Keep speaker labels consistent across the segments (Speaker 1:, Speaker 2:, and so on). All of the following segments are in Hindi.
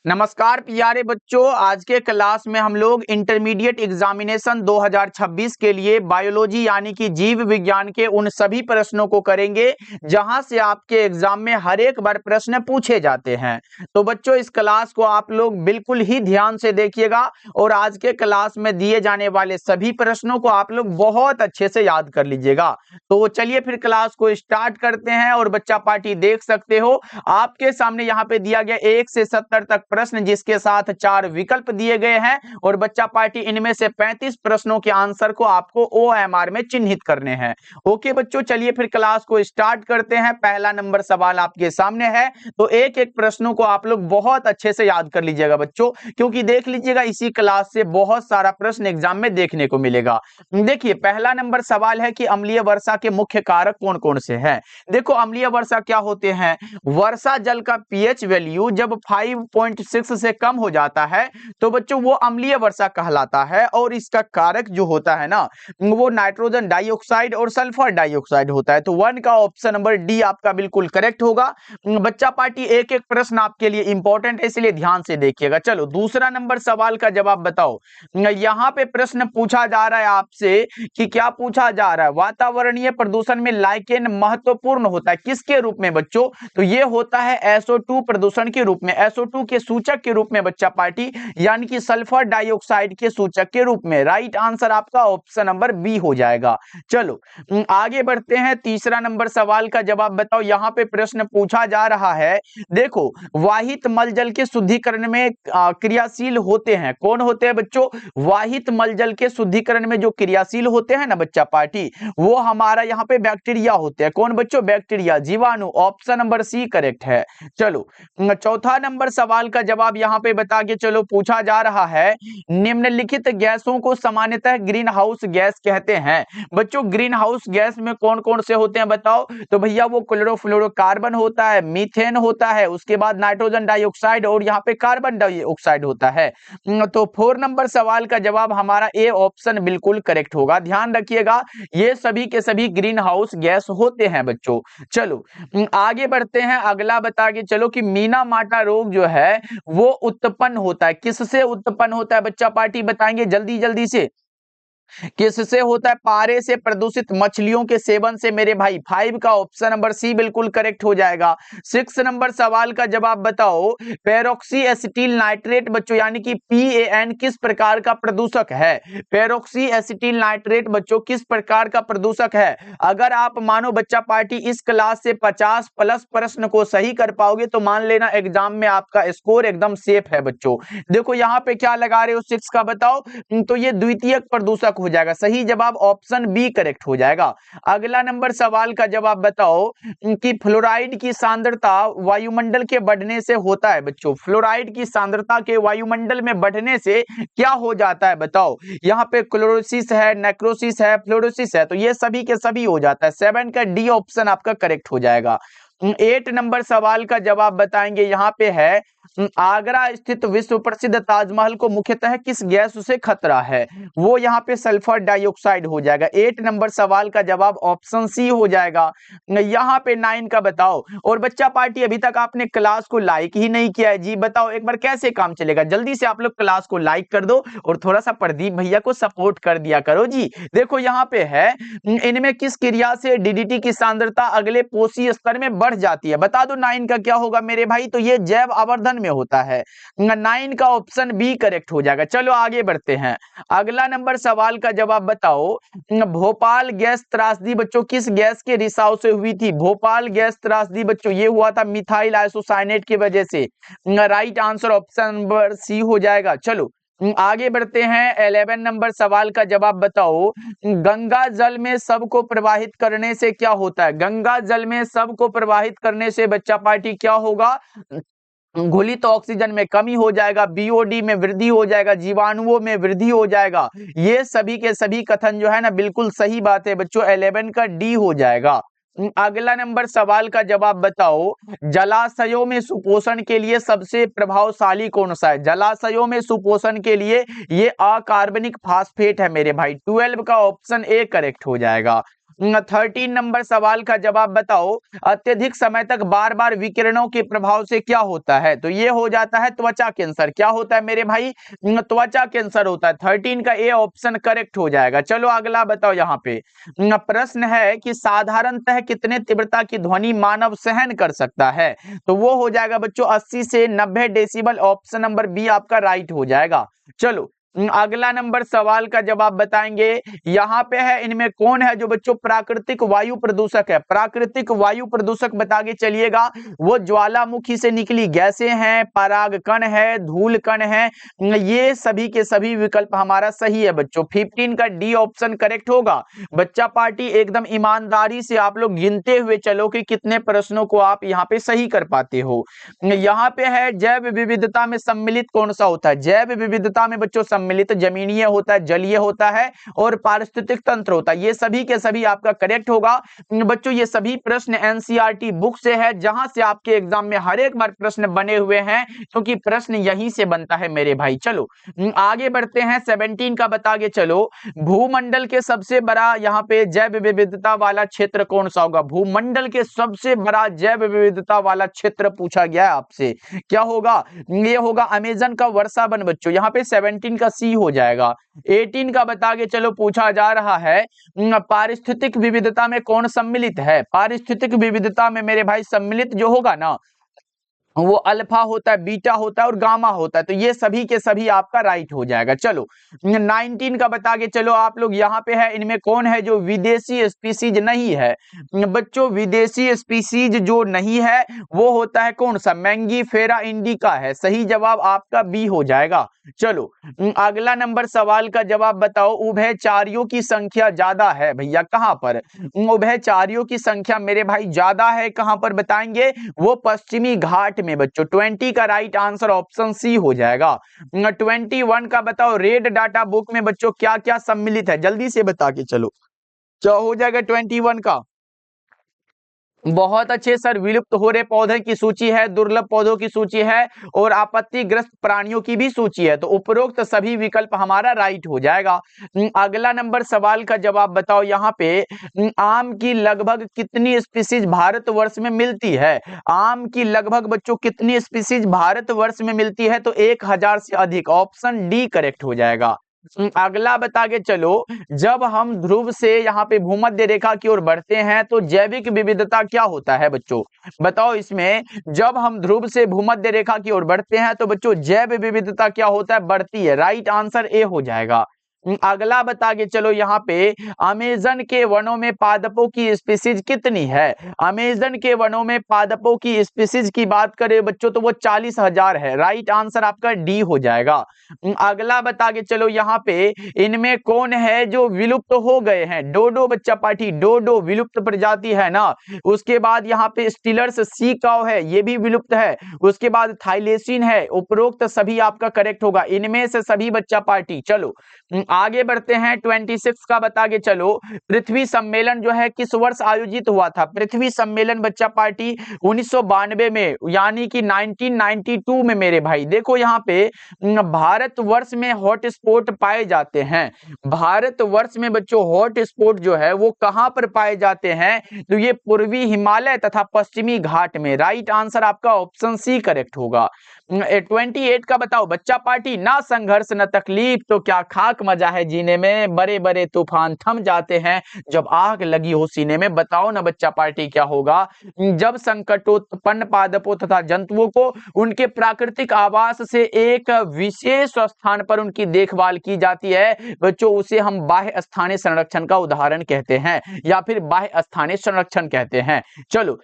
Speaker 1: नमस्कार प्यारे बच्चों, आज के क्लास में हम लोग इंटरमीडिएट एग्जामिनेशन 2026 के लिए बायोलॉजी यानी कि जीव विज्ञान के उन सभी प्रश्नों को करेंगे जहां से आपके एग्जाम में हर एक बार प्रश्न पूछे जाते हैं। तो बच्चों, इस क्लास को आप लोग बिल्कुल ही ध्यान से देखिएगा और आज के क्लास में दिए जाने वाले सभी प्रश्नों को आप लोग बहुत अच्छे से याद कर लीजिएगा। तो चलिए फिर क्लास को स्टार्ट करते हैं। और बच्चा पार्टी देख सकते हो आपके सामने यहाँ पे दिया गया 1 से 70 तक प्रश्न, जिसके साथ 4 विकल्प दिए गए हैं और बच्चा पार्टी इनमें से 35 प्रश्नों के आंसर को आपको OMR में चिन्हित करने हैं। ओके बच्चों, चलिए फिर क्लास को स्टार्ट करते हैं। पहला नंबर सवाल आपके सामने है, तो एक एक प्रश्नों को आप लोग बहुत अच्छे से याद कर लीजिएगा बच्चों, क्योंकि देख लीजिएगा इसी क्लास से बहुत सारा प्रश्न एग्जाम में देखने को मिलेगा। देखिए, पहला नंबर सवाल है कि अम्लीय वर्षा के मुख्य कारक कौन कौन से हैं। देखो, अम्लीय वर्षा क्या होते हैं? वर्षा जल का pH वैल्यू जब 5.6 से कम हो जाता है तो बच्चों वो अम्लीय वर्षा कहलाता है। और इसका कारक जो होता है ना, वो नाइट्रोजन डाइऑक्साइड और सल्फर डाइऑक्साइड होता है। तो 1 का ऑप्शन नंबर डी आपका बिल्कुल करेक्ट होगा। बच्चा पार्टी एक एक प्रश्न आपके लिए इंपॉर्टेंट है, इसलिए ध्यान से देखिएगा। चलो, दूसरा नंबर सवाल का जवाब बताओ। यहाँ पे प्रश्न पूछा जा रहा है आपसे कि क्या पूछा जा रहा है, वातावरणीय प्रदूषण में लाइकेन महत्वपूर्ण होता है किसके रूप में बच्चों? तो ये होता है SO2 प्रदूषण के रूप में, SO2 के सूचक के रूप में बच्चा पार्टी, यानी कि सल्फर डाइऑक्साइड के सूचक के रूप में। राइट आंसर आपका ऑप्शन नंबर बी हो जाएगा। चलो आगे बढ़ते हैं। तीसरा नंबर सवाल का जवाब बताओ। यहाँ पे प्रश्न पूछा जा रहा है, देखो, वाहित मलजल के शुद्धिकरण में क्रियाशील होते हैं कौन होते हैं बच्चों? वाहित मलजल के शुद्धिकरण में जो क्रियाशील होते हैं ना बच्चा पार्टी, वो हमारा यहाँ पे बैक्टीरिया होते हैं। कौन बच्चों? बैक्टीरिया, जीवाणु। ऑप्शन नंबर सी करेक्ट है। चलो, चौथा नंबर सवाल का जवाब यहाँ पे बता के चलो। पूछा जा रहा है, निम्नलिखित गैसों को सामान्यतः ग्रीन हाउस गैस कहते हैं। बच्चों, ग्रीन हाउस गैस में कौन कौन से होते हैं बताओ? तो भैया वो क्लोरोफ्लोरोकार्बन होता है, मीथेन होता है, उसके बाद नाइट्रोजन डाइऑक्साइड और यहाँ पे कार्बन डाइऑक्साइड होता है। तो 4 नंबर सवाल का जवाब हमारा ए ऑप्शन बिल्कुल करेक्ट होगा। ध्यान रखिएगा, ये सभी के सभी ग्रीन हाउस गैस होते हैं बच्चों। चलो आगे बढ़ते हैं। अगला बता के चलो कि मीना माटा रोग जो है वो उत्पन्न होता है किससे उत्पन्न होता है बच्चा पार्टी? बताएंगे जल्दी जल्दी से। किससे होता है? पारे से प्रदूषित मछलियों के सेवन से मेरे भाई। 5 का ऑप्शन नंबर सी बिल्कुल करेक्ट हो जाएगा। 6 नंबर सवाल का जवाब बताओ। पेरोक्सी एसिटिल नाइट्रेट बच्चों यानी कि PAN किस प्रकार का प्रदूषक है? पेरोक्सी एसिटिल नाइट्रेट बच्चों किस प्रकार का प्रदूषक है? अगर आप मानो बच्चा पार्टी इस क्लास से 50 प्लस प्रश्न को सही कर पाओगे तो मान लेना एग्जाम में आपका स्कोर एकदम सेफ है बच्चों। देखो यहाँ पे क्या लगा रहे हो, 6 का बताओ। तो ये द्वितीयक प्रदूषक हो जाएगा। सही जवाब ऑप्शन बी करेक्ट हो जाएगा। अगला नंबर सवाल का जवाब बताओ कि फ्लोराइड की सांद्रता वायुमंडल के बढ़ने से होता है बच्चों। फ्लोराइड की सांद्रता के वायुमंडल में बढ़ने से क्या हो जाता है बताओ? यहाँ पे क्लोरोसिस है, नेक्रोसिस है, फ्लोरोसिस है, तो ये सभी के सभी हो जाता है। 7 का डी ऑप्शन आपका करेक्ट हो जाएगा। 8 नंबर सवाल का जवाब बताएंगे। यहाँ पे है, आगरा स्थित विश्व प्रसिद्ध ताजमहल को मुख्यतः किस गैस से खतरा है? वो यहाँ पे सल्फर डाइऑक्साइड हो जाएगा। 8 नंबर सवाल का जवाब ऑप्शन सी हो जाएगा। यहाँ पे 9 का बताओ। और बच्चा पार्टी अभी तक आपने क्लास को लाइक ही नहीं किया है जी, बताओ एक बार कैसे काम चलेगा? जल्दी से आप लोग क्लास को लाइक कर दो और थोड़ा सा प्रदीप भैया को सपोर्ट कर दिया करो जी। देखो यहाँ पे है, इनमें किस क्रिया से DDT की सांद्रता अगले पोषी स्तर में बढ़ जाती है? बता दो 9 का क्या होगा मेरे भाई? तो ये जैव आवर्धन में होता है। 9 का ऑप्शन बी करेक्ट हो जाएगा। चलो आगे बढ़ते हैं। अगला नंबर सवाल का जवाब बताओ। भोपाल गैस त्रासदी बच्चों किस गैस के रिसाव से हुई थी? भोपाल गैस त्रासदी बच्चों ये हुआ था मिथाइल आइसोसाइनेट की वजह से। Right answer option number C हो जाएगा। चलो आगे बढ़ते हैं। 11 नंबर सवाल का जवाब बताओ। गंगा जल में सबको प्रवाहित करने से क्या होता है? गंगा जल में सबको प्रवाहित करने से बच्चा पार्टी क्या होगा? घुलित ऑक्सीजन में कमी हो जाएगा, BOD में वृद्धि हो जाएगा, जीवाणुओं में वृद्धि हो जाएगा। ये सभी के सभी कथन जो है ना बिल्कुल सही बात है बच्चों। 11 का डी हो जाएगा। अगला नंबर सवाल का जवाब बताओ। जलाशयों में सुपोषण के लिए सबसे प्रभावशाली कौन सा है? जलाशयों में सुपोषण के लिए ये अकार्बनिक फास्फेट है मेरे भाई। 12 का ऑप्शन ए करेक्ट हो जाएगा। 13 नंबर सवाल का जवाब बताओ, अत्यधिक समय तक बार बार विकिरणों के प्रभाव से क्या होता है? तो ये हो जाता है त्वचा कैंसर। क्या होता है मेरे भाई? त्वचा कैंसर होता है। 13 का ए ऑप्शन करेक्ट हो जाएगा। चलो अगला बताओ। यहाँ पे प्रश्न है कि साधारणतः कितने तीव्रता की ध्वनि मानव सहन कर सकता है? तो वो हो जाएगा बच्चों 80 से 90 डेसिबल। ऑप्शन नंबर बी आपका राइट हो जाएगा। चलो अगला नंबर सवाल का जवाब बताएंगे। यहाँ पे है, इनमें कौन है जो बच्चों प्राकृतिक वायु प्रदूषक है? प्राकृतिक वायु प्रदूषक बता के चलिएगा। वो ज्वालामुखी से निकली गैसें हैं, परागकण है, धूल कण है। ये सभी के सभी विकल्प हमारा सही है बच्चों। 15 का डी ऑप्शन करेक्ट होगा। बच्चा पार्टी एकदम ईमानदारी से आप लोग गिनते हुए चलो कि कितने प्रश्नों को आप यहाँ पे सही कर पाते हो। यहाँ पे है जैव विविधता में सम्मिलित कौन सा होता है? जैव विविधता में बच्चों सम्मिलित जमीनीय होता है, जलीय होता है और पारिस्थितिक तंत्र होता है। ये सभी के सभी आपका करेक्ट होगा बच्चों। ये सभी प्रश्न एनसीईआरटी बुक से है, जहां से आपके एग्जाम में हर एक बार प्रश्न बने हुए हैं, क्योंकि प्रश्न यहीं से बनता है मेरे भाई। चलो आगे बढ़ते हैं। 17 का बता के चलो, भूमंडल के सबसे बड़ा यहाँ पे जैव विविधता वाला क्षेत्र कौन सा होगा? भूमंडल के सबसे बड़ा जैव विविधता वाला क्षेत्र पूछा गया है आपसे। क्या होगा? ये होगा अमेजन का वर्षा वन बच्चों। यहाँ पे 17 का सी हो जाएगा। 18 का बता के चलो, पूछा जा रहा है पारिस्थितिक विविधता में कौन सम्मिलित है? पारिस्थितिक विविधता में मेरे भाई सम्मिलित जो होगा ना, वो अल्फा होता है, बीटा होता है और गामा होता है। तो ये सभी के सभी आपका राइट हो जाएगा। चलो 19 का बता के चलो आप लोग। यहाँ पे है, इनमें कौन है जो विदेशी स्पीसीज नहीं है? बच्चों विदेशी स्पीसीज जो नहीं है वो होता है कौन सा? मैंगीफेरा इंडिका है। सही जवाब आपका बी हो जाएगा। चलो अगला नंबर सवाल का जवाब बताओ, उभयचारियों की संख्या ज्यादा है भैया कहां पर? उभयचारियों की संख्या मेरे भाई ज्यादा है कहां पर बताएंगे? वो पश्चिमी घाट में बच्चों। 20 का राइट आंसर ऑप्शन सी हो जाएगा। 21 का बताओ, रेड डाटा बुक में बच्चों क्या क्या सम्मिलित है? जल्दी से बता के चलो, क्या हो जाएगा 21 का? बहुत अच्छे सर। विलुप्त हो रहे पौधे की सूची है, दुर्लभ पौधों की सूची है और आपत्तिग्रस्त प्राणियों की भी सूची है। तो उपरोक्त सभी विकल्प हमारा राइट हो जाएगा। अगला नंबर सवाल का जवाब बताओ। यहाँ पे आम की लगभग कितनी स्पीसीज भारतवर्ष में मिलती है? आम की लगभग बच्चों कितनी स्पीसीज भारतवर्ष में मिलती है? तो 1000 से अधिक। ऑप्शन डी करेक्ट हो जाएगा। अगला बता के चलो, जब हम ध्रुव से यहाँ पे भूमध्य रेखा की ओर बढ़ते हैं तो जैविक विविधता क्या होता है बच्चों? बताओ इसमें, जब हम ध्रुव से भूमध्य रेखा की ओर बढ़ते हैं तो बच्चों जैव विविधता क्या होता है? बढ़ती है। राइट आंसर ए हो जाएगा। अगला बता के चलो, यहाँ पे अमेजन के वनों में पादपों की स्पीसीज कितनी है? अमेजन के वनों में पादपों की स्पीसीज की बात करें बच्चों तो वो 40,000 है। राइट आंसर आपका डी हो जाएगा। अगला बता के चलो, यहाँ पे इनमें कौन है जो विलुप्त हो गए हैं? डोडो बच्चा पार्टी, डोडो विलुप्त प्रजाति है ना। उसके बाद यहाँ पे स्टीलर्स सी काउ है, ये भी विलुप्त है। उसके बाद थाइलेसिन है। उपरोक्त सभी आपका करेक्ट होगा, इनमें से सभी बच्चा पार्टी। चलो आगे बढ़ते हैं। 26 का बता के चलो, पृथ्वी सम्मेलन जो है किस वर्ष आयोजित हुआ था? पृथ्वी सम्मेलन बच्चा पार्टी 1992 में, यानी कि 1992 में मेरे भाई। देखो यहाँ पे भारतवर्ष में हॉट स्पॉट पाए जाते हैं। भारतवर्ष में बच्चों हॉट स्पॉट जो है वो कहां पर पाए जाते हैं? तो ये पूर्वी हिमालय तथा पश्चिमी घाट में। राइट आंसर आपका ऑप्शन सी करेक्ट होगा। 28 का बताओ बच्चा पार्टी, ना संघर्ष न तकलीफ तो क्या खाक मजा है जीने में, बड़े बड़े तूफान थम जाते हैं जब आग लगी हो सीने में। बताओ ना बच्चा पार्टी क्या होगा? जब संकटोत्पन्न पादपों तथा जंतुओं को उनके प्राकृतिक आवास से एक विशेष स्थान पर उनकी देखभाल की जाती है बच्चों, उसे हम बाह्य स्थानीय संरक्षण का उदाहरण कहते हैं या फिर बाह्य स्थानीय संरक्षण कहते हैं। चलो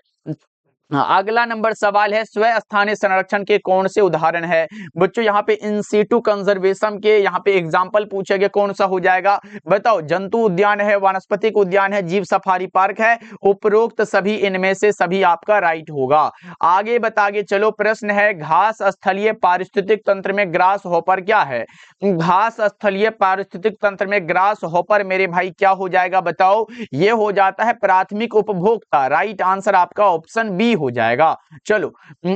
Speaker 1: अगला नंबर सवाल है, स्व स्थानीय संरक्षण के कौन से उदाहरण है? बच्चों यहाँ पे इन सीटू कंजर्वेशन के यहाँ पे एग्जाम्पल पूछे गए, कौन सा हो जाएगा? बताओ। जंतु उद्यान है, वानस्पतिक उद्यान है, जीव सफारी पार्क है। उपरोक्त सभी इनमें से सभी आपका राइट होगा। आगे बता के चलो, प्रश्न है घास स्थलीय पारिस्थितिक तंत्र में ग्रास हॉपर क्या है? घास स्थलीय पारिस्थितिक तंत्र में ग्रास हॉपर मेरे भाई क्या हो जाएगा? बताओ। ये हो जाता है प्राथमिक उपभोक्ता। राइट आंसर आपका ऑप्शन बी हो जाएगा। चलो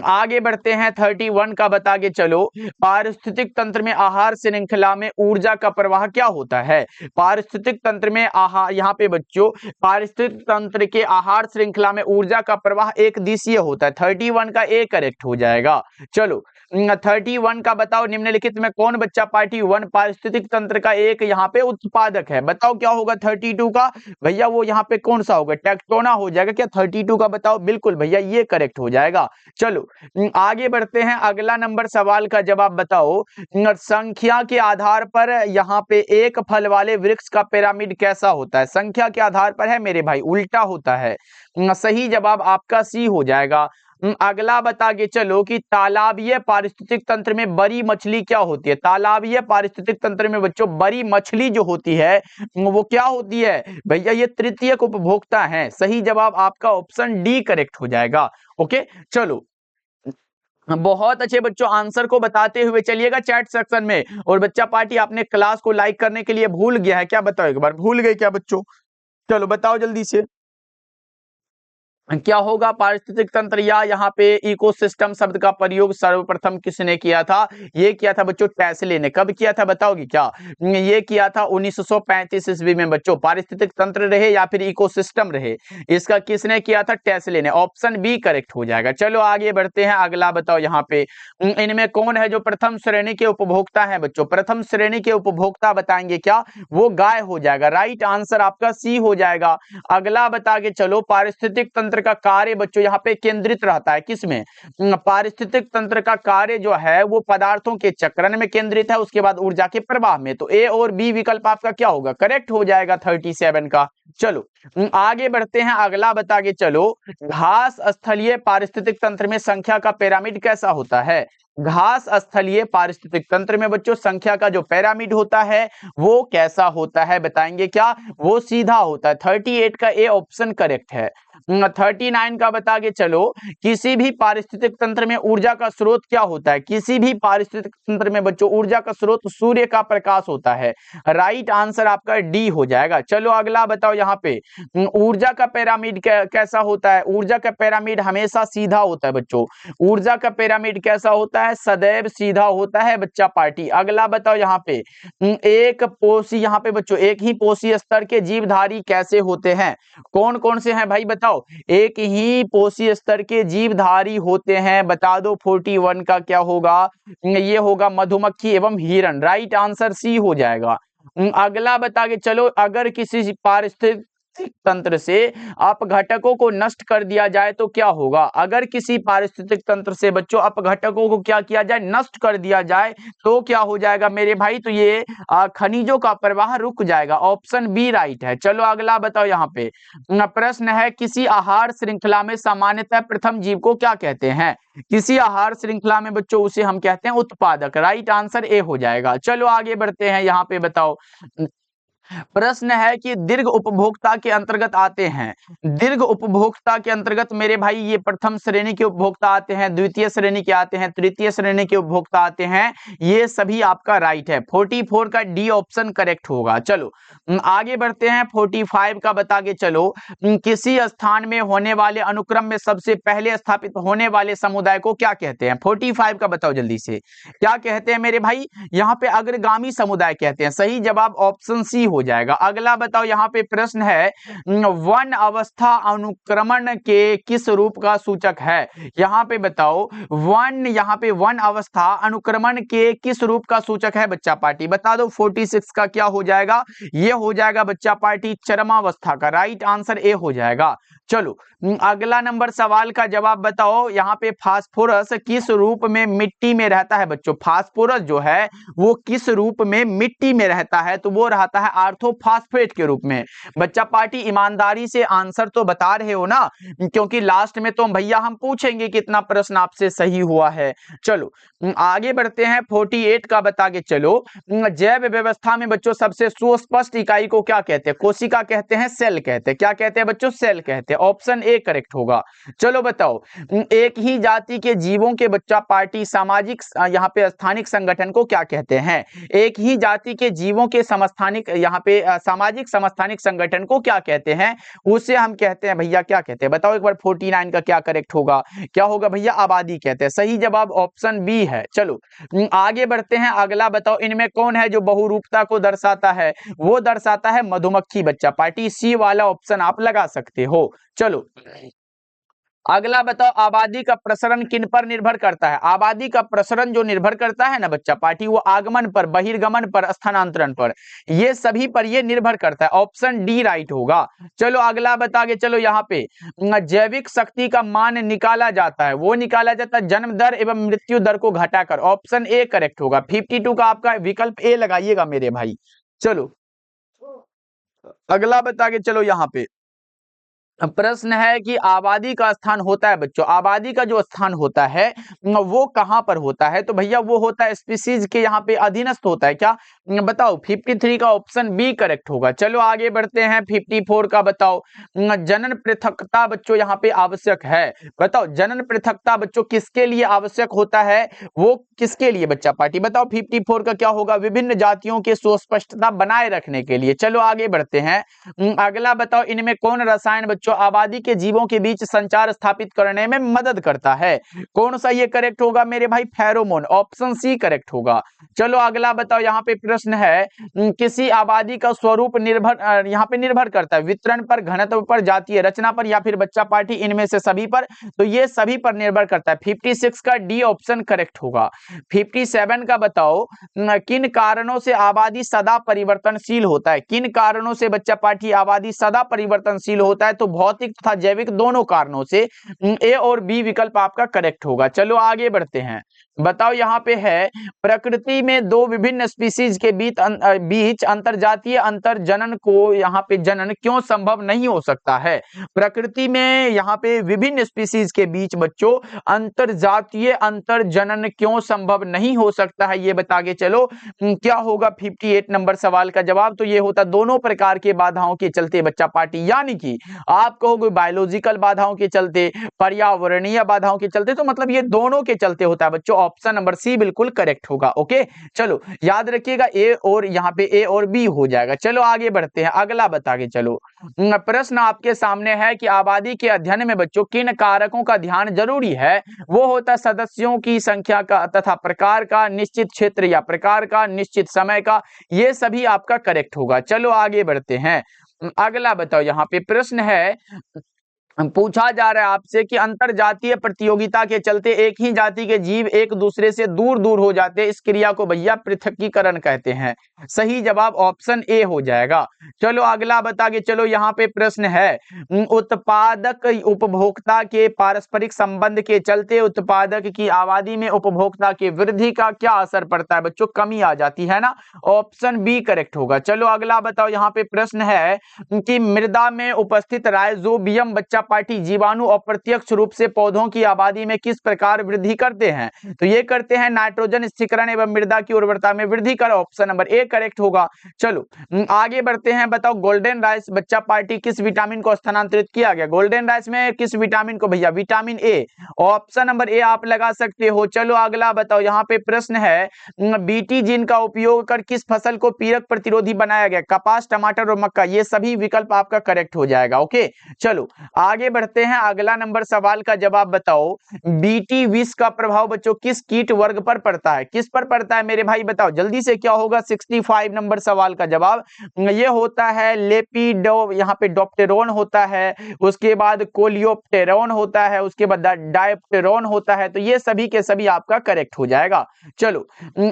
Speaker 1: आगे बढ़ते हैं। 31 का बता के चलो, पारिस्थितिक तंत्र में आहार श्रृंखला में ऊर्जा का प्रवाह क्या होता है? पारिस्थितिक तंत्र में आहार, यहाँ पे बच्चों पारिस्थितिक तंत्र के आहार श्रृंखला में ऊर्जा का प्रवाह एक दिशीय होता है। 31 का ए करेक्ट हो जाएगा। चलो 31 का बताओ, निम्नलिखित में कौन बच्चा पार्टी 1 पारिस्थितिक तंत्र का एक यहाँ पे उत्पादक है? बताओ क्या होगा 32 का? भैया वो यहाँ पे कौन सा होगा? टेक्टोना हो जाएगा क्या 32 का? बताओ। बिल्कुल भैया ये करेक्ट हो जाएगा। चलो आगे बढ़ते हैं। अगला नंबर सवाल का जवाब बताओ, संख्या के आधार पर यहाँ पे एक फल वाले वृक्ष का पिरामिड कैसा होता है? संख्या के आधार पर है मेरे भाई, उल्टा होता है। सही जवाब आपका सी हो जाएगा। अगला बता के चलो कि तालाबीय पारिस्थितिक तंत्र में बड़ी मछली क्या होती है? तालाबीय पारिस्थितिक तंत्र में बच्चों बड़ी मछली जो होती है वो क्या होती है? भैया ये तृतीयक उपभोक्ता है। सही जवाब आपका ऑप्शन डी करेक्ट हो जाएगा। ओके चलो, बहुत अच्छे बच्चों, आंसर को बताते हुए चलिएगा चैट सेक्शन में। और बच्चा पार्टी आपने क्लास को लाइक करने के लिए भूल गया है क्या? बताओ एक बार, भूल गए क्या बच्चों? चलो बताओ जल्दी से क्या होगा पारिस्थितिक तंत्र या यहाँ पे इकोसिस्टम शब्द का प्रयोग सर्वप्रथम किसने किया था? ये किया था बच्चों टेस्ले ने। कब किया था बताओगे क्या? ये किया था 1935 ईस्वी में बच्चों। पारिस्थितिक तंत्र रहे या फिर इकोसिस्टम रहे, इसका किसने किया था? टेस्ले ने। ऑप्शन बी करेक्ट हो जाएगा। चलो आगे बढ़ते हैं। अगला बताओ यहाँ पे इनमें कौन है जो प्रथम श्रेणी के उपभोक्ता है बच्चों? प्रथम श्रेणी के उपभोक्ता बताएंगे क्या? वो गाय हो जाएगा। राइट आंसर आपका सी हो जाएगा। अगला बता के चलो, पारिस्थितिक तंत्र का कार्य बच्चों यहाँ पे केंद्रित रहता है किसमें? पारिस्थितिक तंत्र का कार्य जो है वो पदार्थों के चक्रण में केंद्रित है, उसके बाद ऊर्जा के प्रवाह में। तो ए और बी विकल्प आपका क्या होगा? करेक्ट हो जाएगा 37 का। चलो आगे बढ़ते हैं। अगला बता के चलो, घास स्थलीय पारिस्थितिक तंत्र में संख्या का पिरामिड कैसा होता है? घास स्थलीय पारिस्थितिक तंत्र में बच्चों संख्या का जो पिरामिड होता है वो कैसा होता है? बताएंगे क्या? वो सीधा होता है। 38 का ए ऑप्शन करेक्ट है। 39 का बता के चलो, किसी भी पारिस्थितिक तंत्र में ऊर्जा का स्रोत क्या होता है? किसी भी पारिस्थितिक तंत्र में बच्चों ऊर्जा का स्रोत सूर्य का प्रकाश होता है। राइट आंसर आपका डी हो जाएगा। चलो अगला बताओ यहाँ पे ऊर्जा का पिरामिड कैसा होता है? ऊर्जा का पिरामिड हमेशा सीधा होता है बच्चों। ऊर्जा का पिरामिड कैसा होता है? सदैव सीधा होता है बच्चा पार्टी। अगला बताओ यहाँ पे एक पोषी, यहाँ पे बच्चों एक ही पोषी स्तर के जीवधारी कैसे होते हैं? कौन कौन से हैं भाई बताओ? एक ही पोषी स्तर के जीवधारी होते हैं। बता दो 41 का क्या होगा? ये होगा मधुमक्खी एवं हिरण। राइट आंसर सी हो जाएगा। अगला बता के चलो, अगर किसी पारिस्थितिक तंत्र से अपघटकों को नष्ट कर दिया जाए तो क्या होगा? अगर किसी पारिस्थितिक तंत्र से बच्चों अपघटकों को क्या किया जाए? नष्ट कर दिया जाए तो क्या हो जाएगा मेरे भाई? तो ये खनिजों का प्रवाह रुक जाएगा। ऑप्शन बी राइट है। चलो अगला बताओ यहाँ पे प्रश्न है, किसी आहार श्रृंखला में सामान्यतः प्रथम जीव को क्या कहते हैं? किसी आहार श्रृंखला में बच्चों उसे हम कहते हैं उत्पादक। राइट आंसर ए हो जाएगा। चलो आगे बढ़ते हैं। यहाँ पे बताओ प्रश्न है कि दीर्घ उपभोक्ता के अंतर्गत आते हैं। दीर्घ उपभोक्ता के अंतर्गत मेरे भाई ये प्रथम श्रेणी के उपभोक्ता आते हैं, द्वितीय श्रेणी के आते हैं, तृतीय श्रेणी के उपभोक्ता आते हैं। ये सभी आपका राइट है। 44 का डी ऑप्शन करेक्ट होगा। चलो आगे बढ़ते हैं। 45 का बता के चलो, किसी स्थान में होने वाले अनुक्रम में सबसे पहले स्थापित होने वाले समुदाय को क्या कहते हैं? 45 का बताओ जल्दी से, क्या कहते हैं मेरे भाई? यहाँ पे अग्रगामी समुदाय कहते हैं। सही जवाब ऑप्शन सी हो जाएगा। अगला बताओ यहाँ पे प्रश्न है, वन अवस्था अनुक्रमण के किस रूप का सूचक है? यहाँ पे बताओ यहाँ पे वन अवस्था अनुक्रमण के किस रूप का सूचक है बच्चा पार्टी? बता दो 46 का क्या हो जाएगा? ये हो जाएगा बच्चा पार्टी चरमावस्था का। राइट आंसर ए हो जाएगा। चलो अगला नंबर सवाल का जवाब बताओ। यहाँ पे फास्फोरस किस रूप में मिट्टी में रहता है बच्चों? फास्फोरस जो है वो किस रूप में मिट्टी में रहता है? तो वो रहता है आर्थोफॉस्फेट के रूप में। बच्चा पार्टी ईमानदारी से आंसर तो बता रहे हो ना, क्योंकि लास्ट में तो भैया हम पूछेंगे कितना प्रश्न आपसे सही हुआ है। चलो आगे बढ़ते हैं। 48 का बता के चलो, जैव व्यवस्था में बच्चों सबसे सुस्पष्ट इकाई को क्या कहते हैं? कोशिका कहते हैं, सेल कहते हैं। क्या कहते हैं बच्चों? सेल कहते हैं। ऑप्शन ए करेक्ट होगा। चलो बताओ, एक ही जाति के जीवों के बच्चा पार्टी सामाजिक यहाँ पे स्थानिक संगठन को क्या कहते हैं? एक ही जाति के जीवों के समस्थानिक यहाँ पे सामाजिक समस्थानिक संगठन को क्या कहते हैं? उसे हम कहते हैं भैया, क्या कहते हैं बताओ एक बार। 49 का क्या करेक्ट होगा? क्या होगा भैया? आबादी कहते हैं। सही जवाब ऑप्शन बी है। चलो आगे बढ़ते हैं, अगला बताओ, इनमें कौन है जो बहुरूपता को दर्शाता है? वो दर्शाता है मधुमक्खी बच्चा पार्टी। सी वाला ऑप्शन आप लगा सकते हो। चलो अगला बताओ, आबादी का प्रसरण किन पर निर्भर करता है? आबादी का प्रसरण जो निर्भर करता है ना बच्चा पार्टी, वो आगमन पर, बहिर्गमन पर, स्थानांतरण पर, ये सभी पर ये निर्भर करता है। ऑप्शन डी राइट होगा। चलो अगला बता के चलो, यहाँ पे जैविक शक्ति का मान निकाला जाता है, वो निकाला जाता है जन्म दर एवं मृत्यु दर को घटाकर। ऑप्शन ए करेक्ट होगा। 52 का आपका विकल्प ए लगाइएगा मेरे भाई। चलो अगला बता के चलो, यहाँ पे प्रश्न है कि आबादी का स्थान होता है बच्चों, आबादी का जो स्थान होता है वो कहां पर होता है? तो भैया वो होता है स्पीसीज के यहाँ पे अधीनस्थ होता है। क्या बताओ? 53 का ऑप्शन बी करेक्ट होगा। चलो आगे बढ़ते हैं, 54 का बताओ, जनन पृथकता बच्चों यहाँ पे आवश्यक है। बताओ जनन पृथकता बच्चों किसके लिए आवश्यक होता है? वो किसके लिए बच्चा पार्टी? बताओ 54 का क्या होगा? विभिन्न जातियों के सुस्पष्टता बनाए रखने के लिए। चलो आगे बढ़ते हैं, अगला बताओ, इनमें कौन रसायन बच्चों आबादी के जीवों के बीच संचार स्थापित करने में मदद करता है? कौन सा ये करेक्ट होगा मेरे भाई? फेरोमोन। ऑप्शन सी करेक्ट होगा। चलो अगला बताओ, यहाँ पे प्रश्न है, किसी आबादी का स्वरूप निर्भर यहाँ पे निर्भर करता है वितरण पर, घनत्व पर, जातीय रचना पर, या फिर बच्चा पार्टी इनमें से सभी पर? तो ये सभी पर निर्भर करता है। 56 का डी ऑप्शन करेक्ट होगा। 57 का बताओ, किन कारणों से आबादी सदा परिवर्तनशील होता है? किन कारणों से बच्चा पार्टी आबादी सदा परिवर्तनशील होता है? तो भौतिक तथा जैविक दोनों कारणों से। ए और बी विकल्प आपका करेक्ट होगा। चलो आगे बढ़ते हैं, बताओ यहाँ पे है, प्रकृति में दो विभिन्न स्पीसीज के बीच अंतरजातीय अंतर जनन को यहाँ पे जनन क्यों संभव नहीं हो सकता है? प्रकृति में यहाँ पे विभिन्न स्पीसीज के बीच बच्चों अंतरजातीय अंतर जनन क्यों संभव नहीं हो सकता है? ये बता के चलो क्या होगा 58 नंबर सवाल का जवाब? तो ये होता दोनों प्रकार के बाधाओं के चलते बच्चा पार्टी, यानी कि आप कहोगे बायोलॉजिकल बाधाओं के चलते, पर्यावरणीय बाधाओं के चलते, तो मतलब ये दोनों के चलते होता है बच्चों। ऑप्शन नंबर सी बिल्कुल करेक्ट होगा। ओके चलो याद रखिएगा, ए और यहाँ पे ए और बी हो जाएगा। चलो आगे बढ़ते हैं, अगला बता के चलो, प्रश्न आपके सामने है कि आबादी के अध्ययन में बच्चों किन कारकों का ध्यान जरूरी है? वो होता है सदस्यों की संख्या का तथा प्रकार का, निश्चित क्षेत्र या प्रकार का, निश्चित समय का। ये सभी आपका करेक्ट होगा। चलो आगे बढ़ते हैं, अगला बताओ, यहाँ पे प्रश्न है, पूछा जा रहा है आपसे कि अंतरजातीय प्रतियोगिता के चलते एक ही जाति के जीव एक दूसरे से दूर दूर हो जाते हैं, इस क्रिया को भैया पृथकीकरण कहते हैं। सही जवाब ऑप्शन ए हो जाएगा। चलो अगला बता के चलो, यहाँ पे प्रश्न है, उत्पादक उपभोक्ता के पारस्परिक संबंध के चलते उत्पादक की आबादी में उपभोक्ता की वृद्धि का क्या असर पड़ता है? बच्चों कमी आ जाती है ना। ऑप्शन बी करेक्ट होगा। चलो अगला बताओ, यहाँ पे प्रश्न है कि मृदा में उपस्थित राइजोबियम बच्चा पार्टी जीवाणु अप्रत्यक्ष रूप से पौधों की आबादी में किस प्रकार वृद्धि करते हैं? तो ये करते हैं नाइट्रोजन स्थिरीकरण एवं मृदा की उर्वरता में वृद्धि कर। ऑप्शन नंबर ए करेक्ट होगा। चलो आगे बढ़ते हैं, बताओ गोल्डन राइस बच्चा पार्टी किस विटामिन को स्थानांतरित किया गया? गोल्डन राइस में किस विटामिन को भैया? Vitamin A. Option number A आप लगा सकते हो। चलो अगला बताओ, यहाँ पे प्रश्न है, बीटी जीन का उपयोग कर किस फसल को पीड़क प्रतिरोधी बनाया गया? कपास, टमाटर और मक्का। ये सभी विकल्प आपका करेक्ट हो जाएगा। ओके चलो आगे बढ़ते हैं, अगला नंबर सवाल का जवाब बताओ, बीटी विष का प्रभाव बच्चों किस कीट वर्ग पर पड़ता है? किस पर पड़ता है मेरे भाई? बताओ जल्दी से, क्या होगा 65 नंबर सवाल का जवाब? ये होता है लेपिडो, यहाँ पे डोप्टेरोन होता है, उसके बाद कोलियोप्टेरोन होता है, उसके बाद डायप्टेरोन होता है। तो ये सभी के सभी आपका करेक्ट हो जाएगा। चलो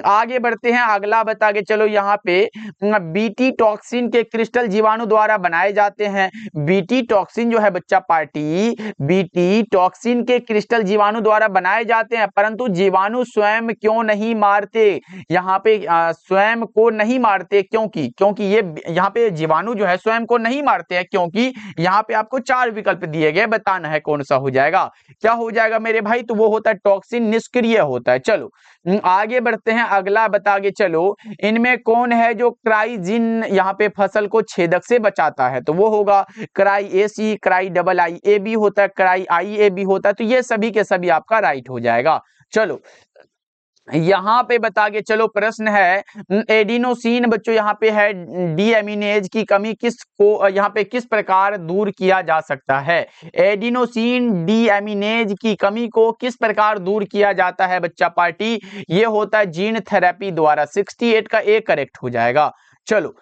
Speaker 1: आगे बढ़ते हैं, अगला बता के चलो, यहाँ पे बीटी टॉक्सिन के क्रिस्टल जीवाणु द्वारा बनाए जाते हैं। बीटी टॉक्सिन जो है बच्चा पार्टी, बीटी टॉक्सिन के क्रिस्टल जीवाणु द्वारा बनाए जाते हैं, परंतु जीवाणु स्वयं क्यों नहीं मारते? यहाँ पे स्वयं को नहीं मारते, क्योंकि ये यहाँ पे जीवाणु जो है स्वयं को नहीं मारते हैं, क्योंकि यहाँ पे आपको 4 विकल्प दिए गए, बताना है कौन सा हो जाएगा। क्या हो जाएगा मेरे भाई? तो वो होता है टॉक्सिन निष्क्रिय होता है। चलो आगे बढ़ते हैं, अगला बता के चलो, इनमें कौन है जो क्राइजिन यहाँ पे फसल को छेदक से बचाता है? तो वो होगा cry A C, cry double I A B होता है, क्राई आई ए बी होता है। तो ये सभी के सभी आपका राइट हो जाएगा। चलो यहाँ पे बता के चलो, प्रश्न है एडिनोसिन बच्चों यहाँ पे है डीएमिनेज की कमी किस को यहाँ पे किस प्रकार दूर किया जा सकता है? एडिनोसिन डीएमिनेज की कमी को किस प्रकार दूर किया जाता है बच्चा पार्टी? ये होता है जीन थेरेपी द्वारा। 68 का ए करेक्ट हो जाएगा। चलो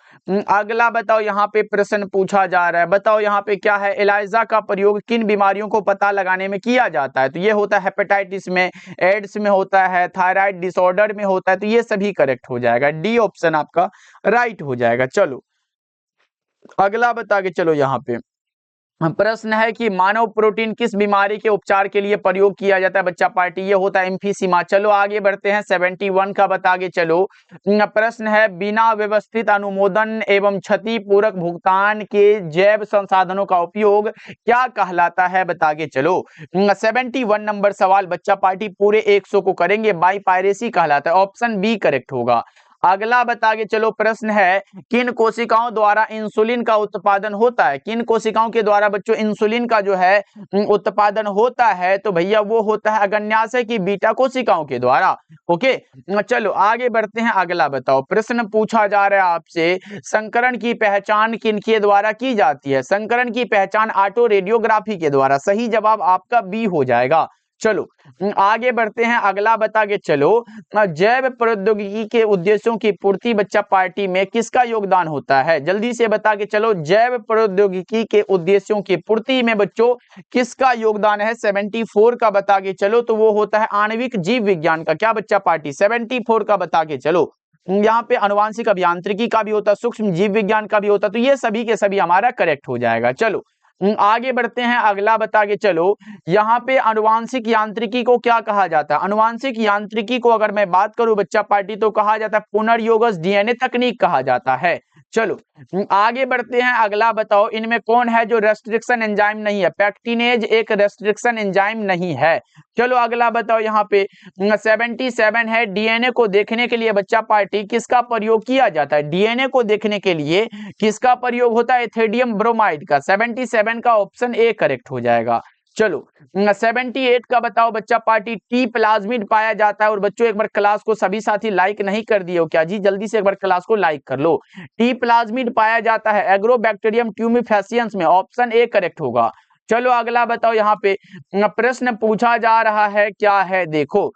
Speaker 1: अगला बताओ, यहाँ पे प्रश्न पूछा जा रहा है, बताओ यहाँ पे क्या है? एलाइजा का प्रयोग किन बीमारियों को पता लगाने में किया जाता है? तो ये होता है हेपेटाइटिस में, एड्स में होता है, थायराइड डिसऑर्डर में होता है। तो ये सभी करेक्ट हो जाएगा, डी ऑप्शन आपका राइट हो जाएगा। चलो अगला बता के चलो, यहाँ पे प्रश्न है कि मानव प्रोटीन किस बीमारी के उपचार के लिए प्रयोग किया जाता है बच्चा पार्टी? ये होता है एम्फीसीमा। चलो आगे बढ़ते हैं, 71 का बता के चलो। प्रश्न है बिना व्यवस्थित अनुमोदन एवं क्षति पूरक भुगतान के जैव संसाधनों का उपयोग क्या कहलाता है? बता के चलो। 71 नंबर सवाल बच्चा पार्टी पूरे 100 को करेंगे, बाई पायरेसी कहलाता है। ऑप्शन बी करेक्ट होगा। अगला बता के चलो, प्रश्न है किन कोशिकाओं द्वारा इंसुलिन का उत्पादन होता है? किन कोशिकाओं के द्वारा बच्चों इंसुलिन का जो है उत्पादन होता है? तो भैया वो होता है अग्न्याशय की बीटा कोशिकाओं के द्वारा। ओके, चलो आगे बढ़ते हैं, अगला बताओ। प्रश्न पूछा जा रहा है आपसे, संकरण की पहचान किनके द्वारा की जाती है? संकरण की पहचान ऑटो रेडियोग्राफी के द्वारा। सही जवाब आपका बी हो जाएगा। चलो आगे बढ़ते हैं, अगला बता के चलो। जैव प्रौद्योगिकी के उद्देश्यों की पूर्ति बच्चा पार्टी में किसका योगदान होता है? जल्दी से बता के चलो, जैव प्रौद्योगिकी के उद्देश्यों की पूर्ति में बच्चों किसका योगदान है? 74 का बता के चलो। तो वो होता है आणविक जीव विज्ञान का। क्या बच्चा पार्टी? 74 का बता के चलो। यहाँ पे अनुवांशिक अभियांत्रिकी का भी होता है, सूक्ष्म जीव विज्ञान का भी होता है। तो ये सभी के सभी हमारा करेक्ट हो जाएगा। चलो आगे बढ़ते हैं, अगला बता के चलो। यहाँ पे अनुवांशिक यांत्रिकी को क्या कहा जाता है? अनुवांशिक यांत्रिकी को अगर मैं बात करूं बच्चा पार्टी, तो कहा जाता है पुनर्योगज डीएनए तकनीक कहा जाता है। चलो आगे बढ़ते हैं, अगला बताओ, इनमें कौन है जो रेस्ट्रिक्शन एंजाइम नहीं है? पैक्टिनेज एक रेस्ट्रिक्शन एंजाइम नहीं है। चलो अगला बताओ, यहाँ पे 77 है, डीएनए को देखने के लिए बच्चा पार्टी किसका प्रयोग किया जाता है? डीएनए को देखने के लिए किसका प्रयोग होता है? एथिडियम ब्रोमाइड का। 77 का ऑप्शन ए करेक्ट हो जाएगा। चलो 78 का बताओ बच्चा पार्टी, टी प्लाज्मिड पाया जाता है। और बच्चों एक बार क्लास को सभी साथी लाइक नहीं कर दिए हो क्या जी? जल्दी से एक बार क्लास को लाइक कर लो। टी प्लाज्मिड पाया जाता है एग्रोबैक्टीरियम ट्यूमिफेसियंस में। ऑप्शन ए करेक्ट होगा। चलो अगला बताओ, यहाँ पे प्रश्न पूछा जा रहा है, क्या है देखो।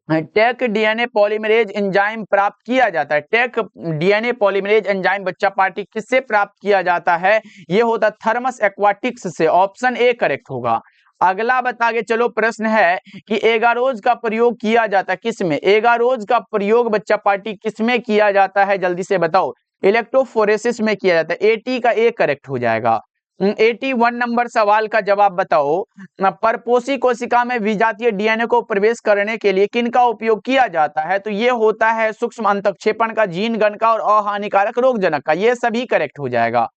Speaker 1: टेक डीएनए पॉलीमरेज एंजाइम प्राप्त किया जाता है। टेक डीएनए पॉलीमरेज एंजाइम बच्चा पार्टी किससे प्राप्त किया जाता है? ये होता है थर्मस एक्वाटिक्स से। ऑप्शन ए करेक्ट होगा। अगला बता के चलो, प्रश्न है कि एगारोज का प्रयोग किया जाता है किसमें? एगारोज का प्रयोग बच्चा पार्टी किसमें किया जाता है? जल्दी से बताओ। इलेक्ट्रोफोरेसिस में किया जाता है। 80 का ए करेक्ट हो जाएगा। 81 नंबर सवाल का जवाब बताओ। परपोषी कोशिका में विजातीय डीएनए को प्रवेश करने के लिए किनका उपयोग किया जाता है? तो ये होता है सूक्ष्म अंतक्षेपण का, जीन गण का और अहानिकारक रोगजनक का। ये सभी करेक्ट हो जाएगा।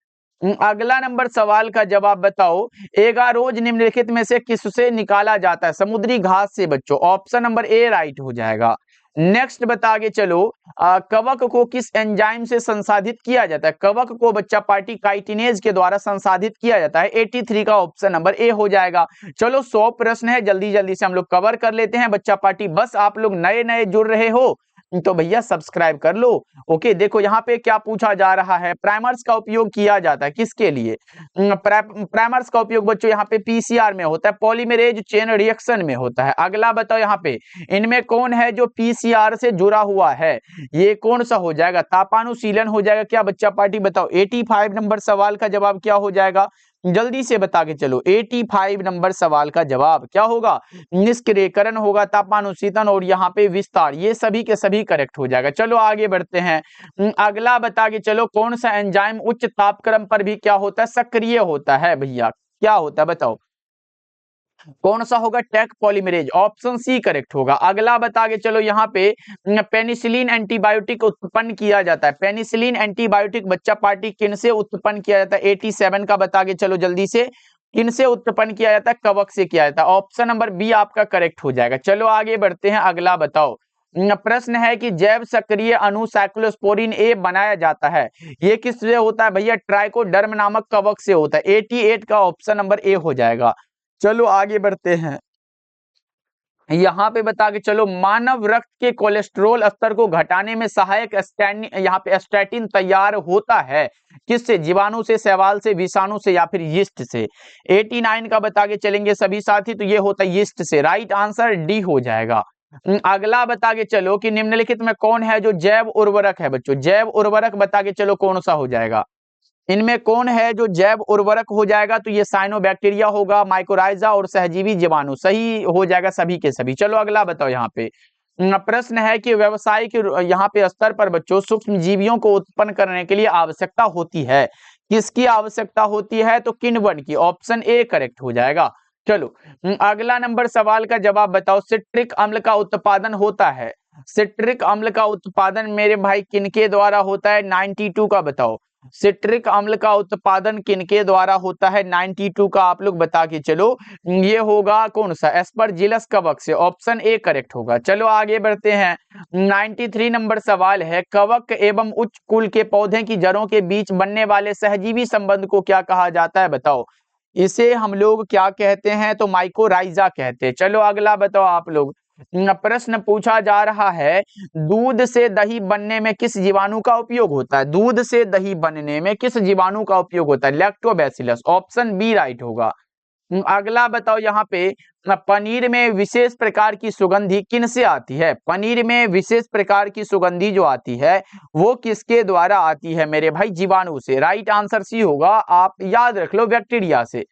Speaker 1: अगला नंबर सवाल का जवाब बताओ। एगारोज निम्नलिखित में से किससे निकाला जाता है? समुद्री घास से बच्चों। ऑप्शन नंबर ए राइट हो जाएगा। नेक्स्ट बता के चलो, कवक को किस एंजाइम से संसाधित किया जाता है? कवक को बच्चा पार्टी काइटिनेज के द्वारा संसाधित किया जाता है। 83 का ऑप्शन नंबर ए हो जाएगा। चलो 100 प्रश्न है, जल्दी जल्दी से हम लोग कवर कर लेते हैं बच्चा पार्टी। बस आप लोग नए नए जुड़ रहे हो तो भैया सब्सक्राइब कर लो। ओके, देखो यहाँ पे क्या पूछा जा रहा है। प्राइमर्स का उपयोग किया जाता है किसके लिए? प्राइमर्स का उपयोग बच्चों यहाँ पे पीसीआर में होता है, पॉलीमरेज चेन रिएक्शन में होता है। अगला बताओ, यहाँ पे इनमें कौन है जो पीसीआर से जुड़ा हुआ है? ये कौन सा हो जाएगा? तापानुशीलन हो जाएगा। क्या बच्चा पार्टी बताओ? 85 नंबर सवाल का जवाब क्या हो जाएगा? जल्दी से बता के चलो। 85 नंबर सवाल का जवाब क्या होगा? निष्क्रियकरण होगा, तापानुशीतन और यहाँ पे विस्तार। ये सभी के सभी करेक्ट हो जाएगा। चलो आगे बढ़ते हैं, अगला बता के चलो। कौन सा एंजाइम उच्च तापक्रम पर भी क्या होता है? सक्रिय होता है भैया। क्या होता है बताओ? कौन सा होगा? Taq polymerase. Option C correct होगा। अगला बता के चलो, यहाँ पे पेनिसिलिन एंटीबायोटिक उत्पन्न किया जाता है। पेनिसिलिन एंटीबायोटिक बच्चा पार्टी किन से उत्पन्न किया जाता है? 87 का बता के चलो जल्दी से। किन से उत्पन्न किया जाता है? कवक से किया जाता है। ऑप्शन नंबर बी आपका करेक्ट हो जाएगा। चलो आगे बढ़ते हैं, अगला बताओ। प्रश्न है कि जैव सक्रिय अणु साइक्लोस्पोरिन ए बनाया जाता है, ये किससे होता है भैया? ट्राइकोडर्म नामक कवक से होता है। 88 का ऑप्शन नंबर ए हो जाएगा। चलो आगे बढ़ते हैं। यहाँ पे बता के चलो, मानव रक्त के कोलेस्ट्रॉल स्तर को घटाने में सहायक यहाँ पे स्टैटिन तैयार होता है किससे? जीवाणु से, शैवाल से, विषाणु से या फिर यीस्ट से। 89 का बता के चलेंगे सभी साथी, तो ये होता है यीस्ट से। राइट आंसर डी हो जाएगा। अगला बता के चलो कि निम्नलिखित में कौन है जो जैव उर्वरक है बच्चों? जैव उर्वरक बता के चलो कौन सा हो जाएगा? इनमें कौन है जो जैव उर्वरक हो जाएगा? तो ये साइनोबैक्टीरिया होगा, माइकोराइजा और सहजीवी जीवाणु। सही हो जाएगा सभी के सभी। चलो अगला बताओ। यहाँ पे प्रश्न है कि व्यावसायिक यहाँ पे स्तर पर बच्चों सूक्ष्म जीवियों को उत्पन्न करने के लिए आवश्यकता होती है, किसकी आवश्यकता होती है? तो किण्वन की। ऑप्शन ए करेक्ट हो जाएगा। चलो अगला नंबर सवाल का जवाब बताओ। सिट्रिक अम्ल का उत्पादन होता है, सिट्रिक अम्ल का उत्पादन मेरे भाई किनके द्वारा होता है? 92 का बताओ। सिट्रिक अम्ल का उत्पादन किनके द्वारा होता है? 92 का आप लोग बता के चलो। ये होगा कौन सा? एस्परजिलस कवक से। ऑप्शन ए करेक्ट होगा। चलो आगे बढ़ते हैं। 93 नंबर सवाल है, कवक एवं उच्च कुल के पौधे की जड़ों के बीच बनने वाले सहजीवी संबंध को क्या कहा जाता है? बताओ। इसे हम लोग क्या कहते हैं? तो माइकोराइजा कहते हैं। चलो अगला बताओ आप लोग। प्रश्न पूछा जा रहा है, दूध से दही बनने में किस जीवाणु का उपयोग होता है? दूध से दही बनने में किस जीवाणु का उपयोग होता है? लैक्टोबैसिलस। ऑप्शन बी राइट होगा। अगला बताओ। यहाँ पे पनीर में विशेष प्रकार की सुगंधी किन से आती है? पनीर में विशेष प्रकार की सुगंधी जो आती है वो किसके द्वारा आती है मेरे भाई? जीवाणु से। राइट आंसर सी होगा। आप याद रख लो, बैक्टीरिया से।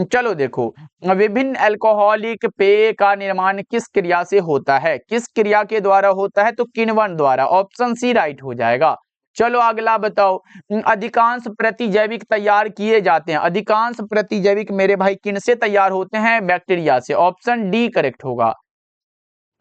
Speaker 1: चलो देखो, विभिन्न अल्कोहलिक पेय का निर्माण किस क्रिया से होता है? किस क्रिया के द्वारा होता है? तो किण्वन द्वारा। ऑप्शन सी राइट हो जाएगा। चलो अगला बताओ। अधिकांश प्रतिजैविक तैयार किए जाते हैं, अधिकांश प्रतिजैविक मेरे भाई किन से तैयार होते हैं? बैक्टीरिया से। ऑप्शन डी करेक्ट होगा।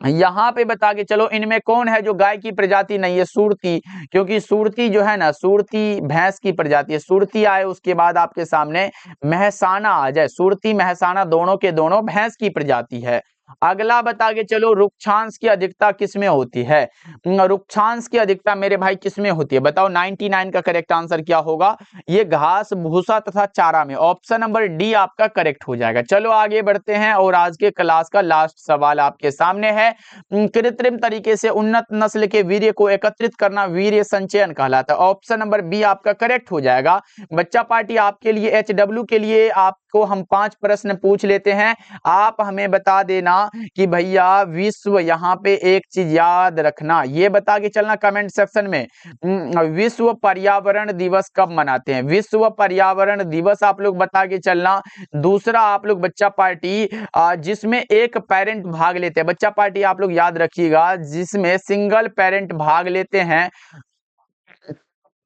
Speaker 1: यहाँ पे बता के चलो, इनमें कौन है जो गाय की प्रजाति नहीं है? सुरती। क्योंकि सुरती जो है ना, सुरती भैंस की प्रजाति है। सुरती आए उसके बाद आपके सामने महसाना आ जाए। सुरती महसाना दोनों के दोनों भैंस की प्रजाति है। अगला बता के चलो, रुक्षांश की अधिकता किसमें होती है? रुक्षांश की अधिकता मेरे भाई किसमें होती है? बताओ। 99 का करेक्ट आंसर क्या होगा? ये घास, भूसा तथा चारा में। ऑप्शन नंबर डी आपका करेक्ट हो जाएगा। चलो आगे बढ़ते हैं और आज के क्लास का लास्ट सवाल आपके सामने है। कृत्रिम तरीके से उन्नत नस्ल के वीर्य को एकत्रित करना वीर्य संचयन कहलाता है। ऑप्शन नंबर बी आपका करेक्ट हो जाएगा। बच्चा पार्टी आपके लिए HW के लिए आपको हम 5 प्रश्न पूछ लेते हैं। आप हमें बता देना कि भैया विश्व, यहाँ पे एक चीज याद रखना, ये बता के चलना कमेंट सेक्शन में, विश्व पर्यावरण दिवस कब मनाते हैं? विश्व पर्यावरण दिवस आप लोग बता के चलना। दूसरा आप लोग बच्चा पार्टी जिसमें एक पेरेंट भाग लेते हैं, बच्चा पार्टी आप लोग याद रखिएगा, जिसमें सिंगल पेरेंट भाग लेते हैं।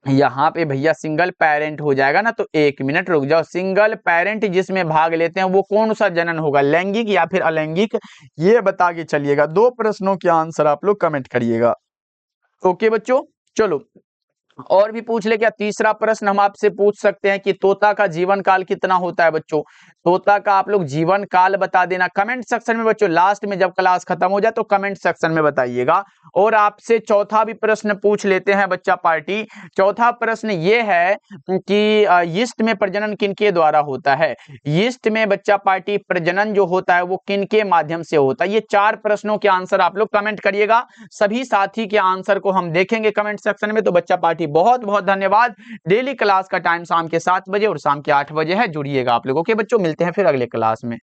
Speaker 1: यहाँ पे भैया सिंगल पेरेंट हो जाएगा ना, तो 1 मिनट रुक जाओ। सिंगल पेरेंट जिसमें भाग लेते हैं वो कौन सा जनन होगा? लैंगिक या फिर अलैंगिक? ये बता के चलिएगा। 2 प्रश्नों के आंसर आप लोग कमेंट करिएगा। ओके बच्चों, चलो और भी पूछ ले क्या? तीसरा प्रश्न हम आपसे पूछ सकते हैं कि तोता का जीवन काल कितना होता है बच्चों? तोता का आप लोग जीवन काल बता देना कमेंट सेक्शन में बच्चों। लास्ट में जब क्लास खत्म हो जाए तो कमेंट सेक्शन में बताइएगा। और आपसे चौथा भी प्रश्न पूछ लेते हैं बच्चा पार्टी। चौथा प्रश्न ये है कि यीस्ट में प्रजनन किनके द्वारा होता है? यीस्ट में बच्चा पार्टी प्रजनन जो होता है वो किनके माध्यम से होता है? ये 4 प्रश्नों के आंसर आप लोग कमेंट करिएगा। सभी साथी के आंसर को हम देखेंगे कमेंट सेक्शन में। तो बच्चा पार्टी बहुत बहुत धन्यवाद। डेली क्लास का टाइम शाम के 7 बजे और शाम के 8 बजे है। जुड़िएगा आप लोगों के बच्चों। मिलते हैं फिर अगले क्लास में।